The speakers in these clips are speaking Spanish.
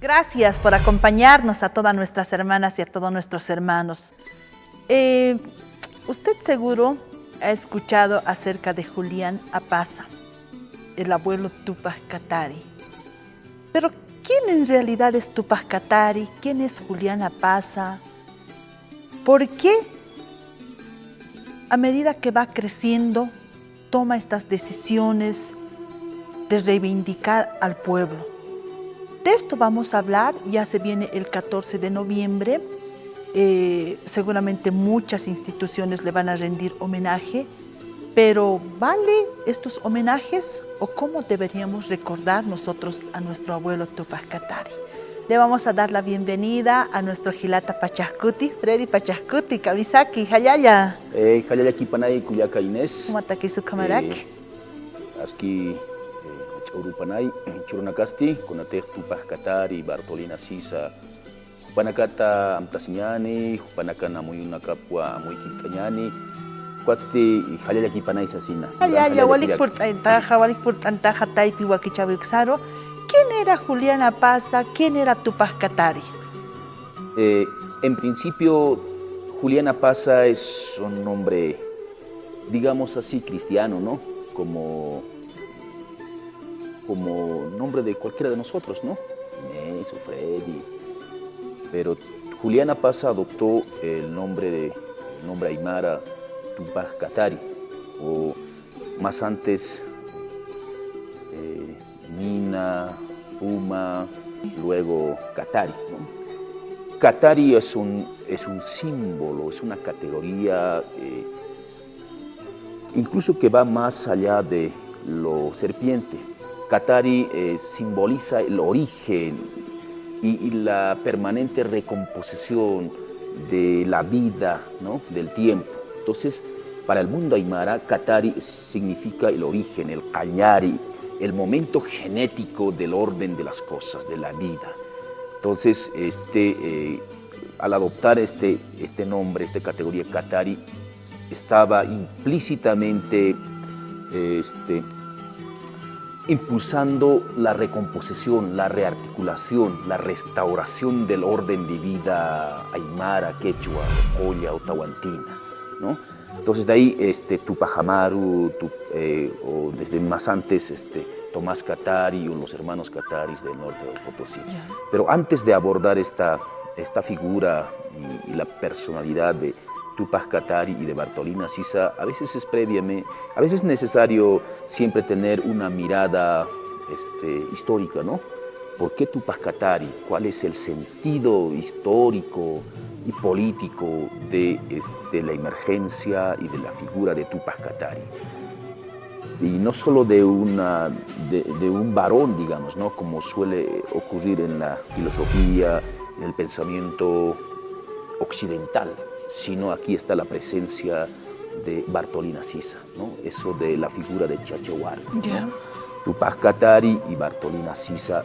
Gracias por acompañarnos a todas nuestras hermanas y a todos nuestros hermanos. Usted seguro ha escuchado acerca de Julián Apaza, el abuelo Tupac Katari. Pero ¿quién en realidad es Tupac Katari? ¿Quién es Julián Apaza? ¿Por qué a medida que va creciendo toma estas decisiones de reivindicar al pueblo? De esto vamos a hablar, ya se viene el 14 de noviembre, seguramente muchas instituciones le van a rendir homenaje, pero ¿vale estos homenajes o cómo deberíamos recordar nosotros a nuestro abuelo Tupac Katari? Le vamos a dar la bienvenida a nuestro Gilata Pachascuti, Freddy Pachascuti, Kamisaki, Hayaya. Hayaya Kipanay, Kuyaka Inés. ¿Cómo está aquí su camaraki? Aski Urupanay, Churunacasti, Conate Tupac Katari, Bartolina Sisa, Panacata Amtasiñani, Panacana Muyunacapua, Muykitañani, Cuatsti y Hayaya Kipanay Sasina. Hayaya, Walik por Antaja Taipi, Wakichabuxaro. ¿Quién era Julián Apaza? ¿Quién era Tupac Katari? En principio, Julián Apaza es un nombre, digamos así, cristiano, ¿no? Como nombre de cualquiera de nosotros, ¿no? Inés o Freddy. Pero Julián Apaza adoptó el nombre aymara Tupac Katari, o más antes Nina, Puma, luego Katari, ¿no? Katari es un símbolo, es una categoría incluso que va más allá de lo serpiente. Katari simboliza el origen y la permanente recomposición de la vida, ¿no? Del tiempo. Entonces, para el mundo aymara, Katari significa el origen, el cañari, el momento genético del orden de las cosas, de la vida. Entonces, al adoptar este nombre, esta categoría Katari, estaba implícitamente impulsando la recomposición, la rearticulación, la restauración del orden de vida aymara, quechua, colla o tahuantina, ¿no? Entonces de ahí Tupac Amaru, o desde más antes Tomás Katari o los hermanos Kataris del norte del Potosí. Yeah. Pero antes de abordar esta figura y la personalidad de Tupac Katari y de Bartolina Sisa, a veces es necesario siempre tener una mirada histórica, ¿no? ¿Por qué Tupac Katari? ¿Cuál es el sentido histórico y político de la emergencia y de la figura de Tupac Katari? Y no solo de un varón, digamos, ¿no? Como suele ocurrir en la filosofía, en el pensamiento occidental, sino aquí está la presencia de Bartolina Sisa, ¿no? Eso de la figura de Chachehual, ¿no? Yeah. Tupac Katari y Bartolina Sisa,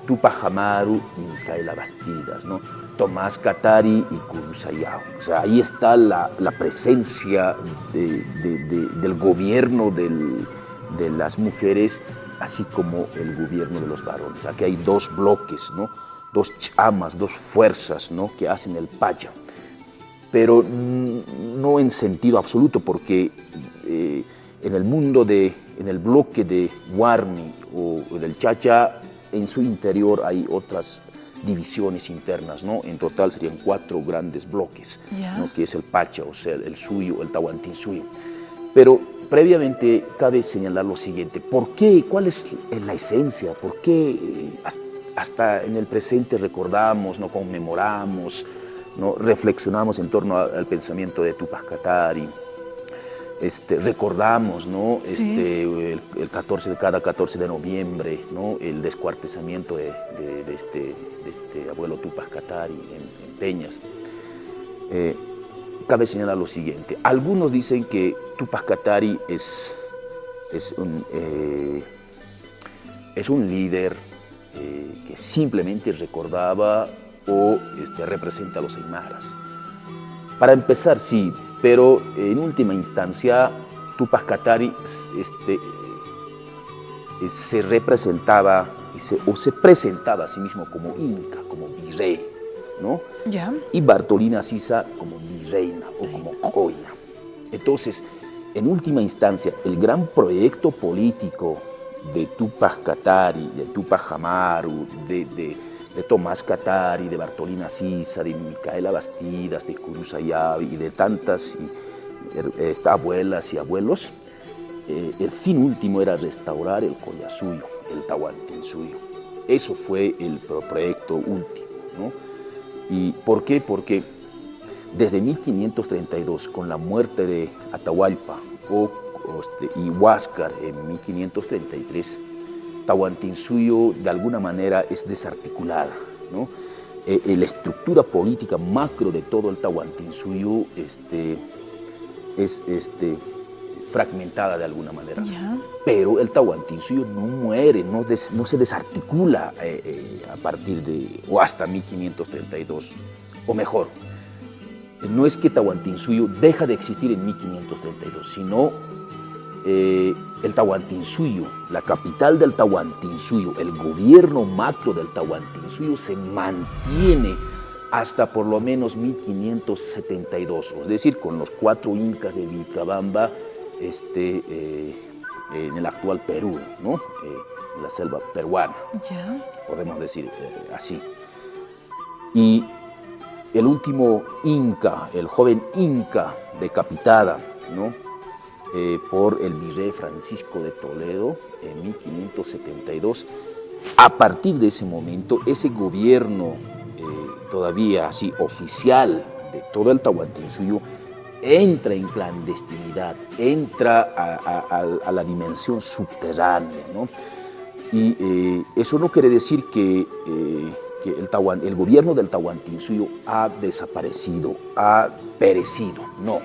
Tupac Amaru y Micaela Bastidas, ¿no? Tomás Katari y Curuzayao. O sea, ahí está la presencia del gobierno de las mujeres, así como el gobierno de los varones. Aquí hay dos bloques, ¿no? Dos chamas, dos fuerzas, ¿no? Que hacen el paya. Pero no en sentido absoluto, porque en el bloque de Guarni o del Chacha, en su interior hay otras divisiones internas, ¿no? En total serían 4 grandes bloques, yeah, ¿no? Que es el Pacha, o sea, el Suyo, el Tahuantín Suyo. Pero previamente cabe señalar lo siguiente: ¿por qué? ¿Cuál es la esencia? ¿Por qué hasta en el presente recordamos, no conmemoramos, no reflexionamos en torno al pensamiento de Tupac Katari? Recordamos, ¿no? Sí. Cada 14 de noviembre, ¿no? El descuartizamiento de este abuelo Tupac Katari en Peñas. Cabe señalar lo siguiente: algunos dicen que Tupac Katari es un líder que simplemente recordaba o representa a los aymaras. Para empezar, sí, pero en última instancia Tupac Katari se representaba o se presentaba a sí mismo como inca, como virrey, ¿no? Ya. Y Bartolina Sisa como virreina o como coya. Entonces, en última instancia, el gran proyecto político de Túpac Katari, de Túpac Amaru, de Tomás Katari, de Bartolina Sisa, de Micaela Bastidas, de Curuzayavi y de tantas abuelas y abuelos, el fin último era restaurar el Collasuyo, el Tahuantinsuyo. Eso fue el proyecto último, ¿no? ¿Y por qué? Porque desde 1532, con la muerte de Atahualpa y Huáscar en 1533, Tahuantinsuyo de alguna manera es desarticulada, ¿no? La estructura política macro de todo el Tahuantinsuyo es fragmentada de alguna manera. Ya. Pero el Tahuantinsuyo no muere, no se desarticula a partir de o hasta 1532, o mejor, no es que Tahuantinsuyo deja de existir en 1532, sino el Tahuantinsuyo, la capital del Tahuantinsuyo, el gobierno macro del Tahuantinsuyo se mantiene hasta por lo menos 1572, es decir, con los 4 incas de Vilcabamba en el actual Perú, ¿no? En la selva peruana, Ya. podemos decir así. Y el último inca, el joven inca decapitada, ¿no? Por el virrey Francisco de Toledo en 1572. A partir de ese momento, ese gobierno todavía así oficial de todo el Tahuantinsuyo entra en clandestinidad, entra a la dimensión subterránea, ¿no? Y eso no quiere decir que el gobierno del Tahuantinsuyo ha desaparecido, ha perecido, no.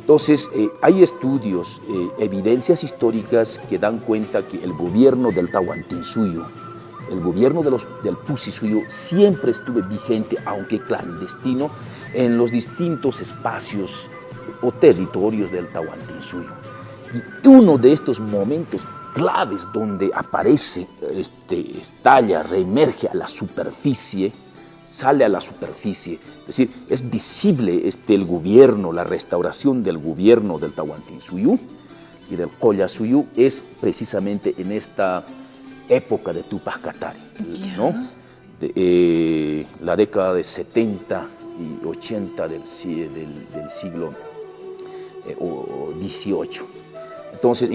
Entonces, hay estudios, evidencias históricas que dan cuenta que el gobierno del Tahuantinsuyo, el gobierno del Pusisuyo siempre estuvo vigente, aunque clandestino, en los distintos espacios o territorios del Tahuantinsuyo. Y uno de estos momentos claves donde aparece, estalla, reemerge a la superficie, sale a la superficie, es decir, es visible el gobierno, la restauración del gobierno del Tahuantinsuyo y del Collasuyo es precisamente en esta época de Túpac Katari, ¿no? La década de 70 y 80 del siglo XVIII. Entonces,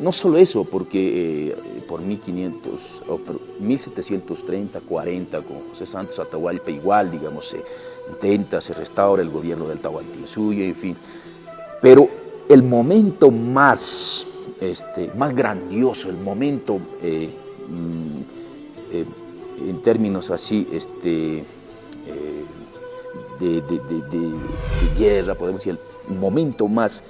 no solo eso, porque por 1730, 40, con José Santos Atahualpa igual, digamos, se restaura el gobierno del Tahuantinsuyo, en fin. Pero el momento más grandioso, el momento en términos así de guerra, podemos decir, el momento más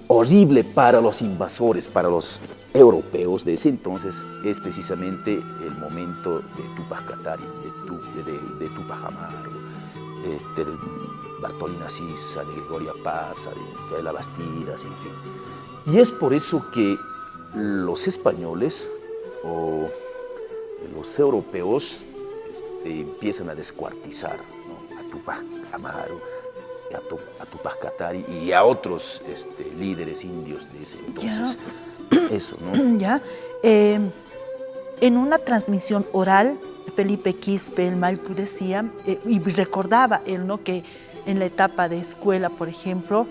horrible para los invasores, para los europeos de ese entonces, es precisamente el momento de Túpac Katari, de Túpac Amaru, de Bartolina Sisa, de Gregoria Pasa, de Micaela Bastidas, en fin. Y es por eso que los españoles o los europeos empiezan a descuartizar, ¿no? A Túpac Amaru, a Túpac Katari y a otros líderes indios de ese entonces. Ya. Eso, ¿no? Ya. En una transmisión oral, Felipe Quispe, el Maipu, decía, y recordaba él, ¿no?, que en la etapa de escuela, por ejemplo,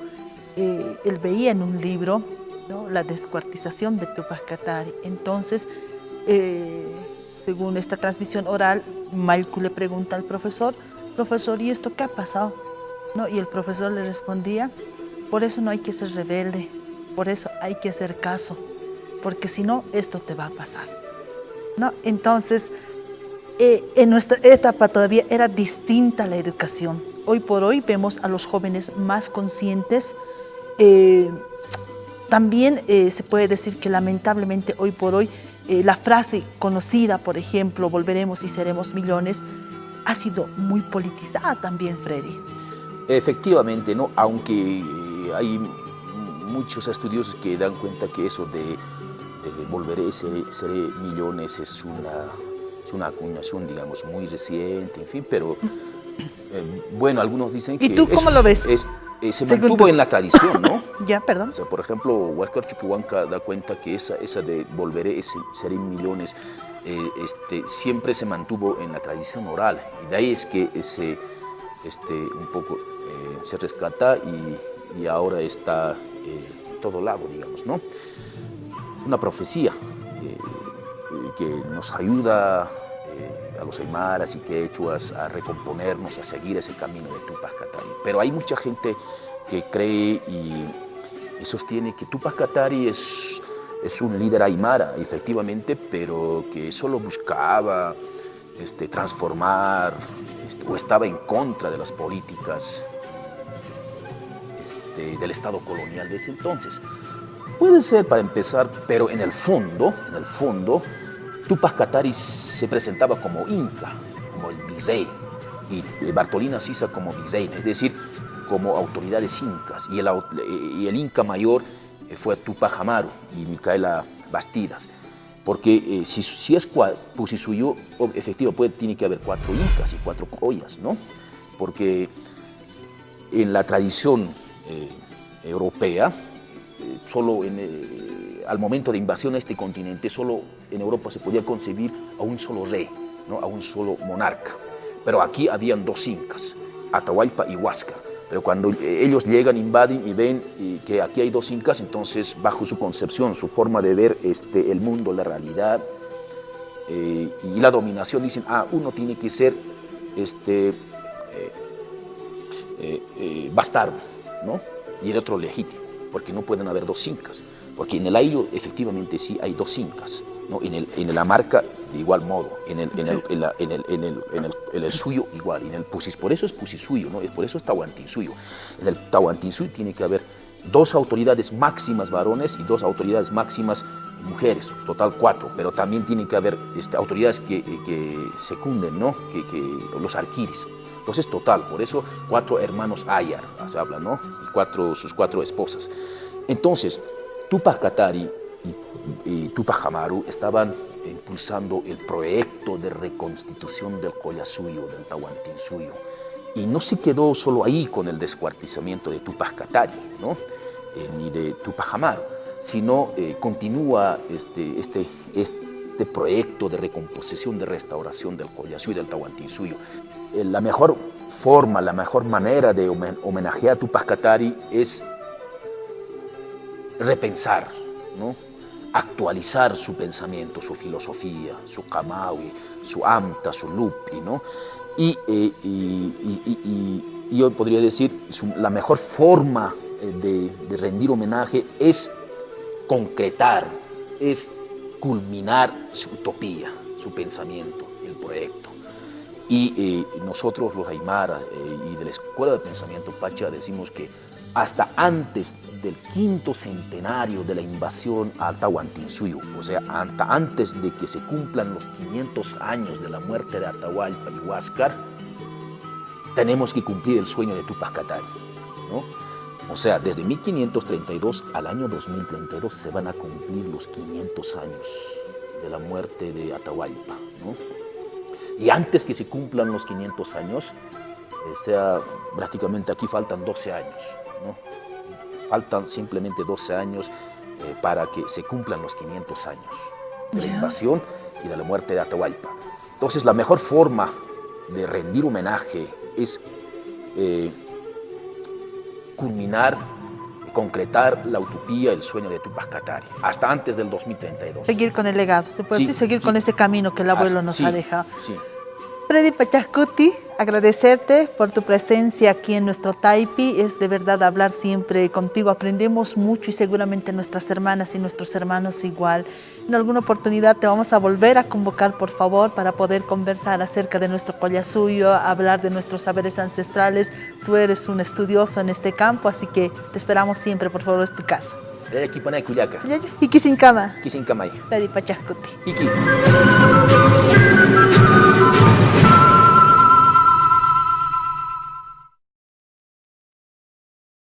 él veía en un libro, ¿no?, la descuartización de Túpac Katari. Entonces, según esta transmisión oral, Maipu le pregunta al profesor, ¿y esto qué ha pasado? ¿No? Y el profesor le respondía, por eso no hay que ser rebelde, por eso hay que hacer caso, porque si no, esto te va a pasar, ¿no? Entonces, en nuestra etapa todavía era distinta la educación. Hoy por hoy vemos a los jóvenes más conscientes. También se puede decir que lamentablemente hoy por hoy la frase conocida, por ejemplo, volveremos y seremos millones, ha sido muy politizada también, Freddy. Efectivamente, ¿no? Aunque hay muchos estudiosos que dan cuenta que eso volveré, seré millones es una acuñación, digamos, muy reciente, en fin, pero bueno, algunos dicen que... ¿Y tú cómo lo ves? Se mantuvo en la tradición, ¿no? Ya, perdón. O sea, por ejemplo, Huáscar Chuquihuanca da cuenta que esa de volveré, seré millones, siempre se mantuvo en la tradición oral. Y de ahí es que un poco se rescata y ahora está en todo lado, digamos, ¿no? Una profecía que nos ayuda a los aymaras y quechuas a recomponernos, a seguir ese camino de Tupac Katari. Pero hay mucha gente que cree y sostiene que Tupac Katari es un líder aymara, efectivamente, pero que solo buscaba transformar o estaba en contra de las políticas del Estado colonial de ese entonces. Puede ser para empezar, pero en el fondo, Tupac Katari se presentaba como inca, como el virrey, y Bartolina Sisa como virrey, es decir, como autoridades incas, y el inca mayor fue Tupac Amaru y Micaela Bastidas, porque si es Pusisuyo, efectivo, tiene que haber 4 incas y 4 collas, ¿no? Porque en la tradición europea, solo al momento de invasión a este continente, solo en Europa se podía concebir a un solo rey, ¿no? A un solo monarca. Pero aquí habían 2 incas, Atahualpa y Huáscar. Pero cuando ellos llegan, invaden y ven que aquí hay 2 incas, entonces bajo su concepción, su forma de ver el mundo, la realidad y la dominación, dicen, uno tiene que ser bastardo, ¿no? Y el otro legítimo, porque no pueden haber 2 incas. Porque en el Ayllu efectivamente sí hay 2 incas, ¿no? En el Amarca de igual modo, en el Suyo igual, en el Pusis, por eso es Pusisuyo, ¿no? Por eso es Tahuantinsuyo. En el Tahuantinsuyo tiene que haber 2 autoridades máximas varones y 2 autoridades máximas mujeres, total 4, pero también tiene que haber autoridades que secunden, ¿no? Los alquiris. Entonces, total, por eso 4 hermanos Ayar, se habla, ¿no? Y sus 4 esposas. Entonces, Tupac Katari y Tupac Amaru estaban impulsando el proyecto de reconstitución del Collasuyo, del Tahuantinsuyo. Y no se quedó solo ahí con el descuartizamiento de Tupac Katari, ¿no? Ni de Tupac Amaru, sino continúa este proyecto de recomposición, de restauración del Collasuyo y del Tahuantinsuyo. La mejor forma, la mejor manera de homenajear a Tupac Katari es repensar, ¿no? Actualizar su pensamiento, su filosofía, su Kamawi, su Amta, su Lupi, ¿no? Y yo podría decir, la mejor forma de rendir homenaje es concretar, es culminar su utopía, su pensamiento, el proyecto. Y nosotros los Aymara y de la Escuela de Pensamiento Pacha decimos que hasta antes del 5º centenario de la invasión a Tahuantinsuyo, o sea, hasta antes de que se cumplan los 500 años de la muerte de Atahualpa y Huáscar, tenemos que cumplir el sueño de Tupac Katari, ¿no? O sea, desde 1532 al año 2032 se van a cumplir los 500 años de la muerte de Atahualpa, ¿no? Y antes que se cumplan los 500 años, prácticamente aquí faltan 12 años, ¿no? Faltan simplemente 12 años para que se cumplan los 500 años de la invasión y de la muerte de Atahualpa. Entonces, la mejor forma de rendir homenaje es culminar, concretar la utopía, el sueño de Tupac Katari, hasta antes del 2032. Seguir con el legado, se puede decir, seguir con ese camino que el abuelo nos ha dejado. Sí. Freddy Pachascuti, agradecerte por tu presencia aquí en nuestro Taipi. Es de verdad hablar siempre contigo, aprendemos mucho y seguramente nuestras hermanas y nuestros hermanos igual. En alguna oportunidad te vamos a volver a convocar, por favor, para poder conversar acerca de nuestro Collasuyo, hablar de nuestros saberes ancestrales. Tú eres un estudioso en este campo, así que te esperamos siempre, por favor, es tu casa. Aquí pone Cuyaca. Y Kisinkama. Kisinkamay. Freddy Pachascuti. Iki.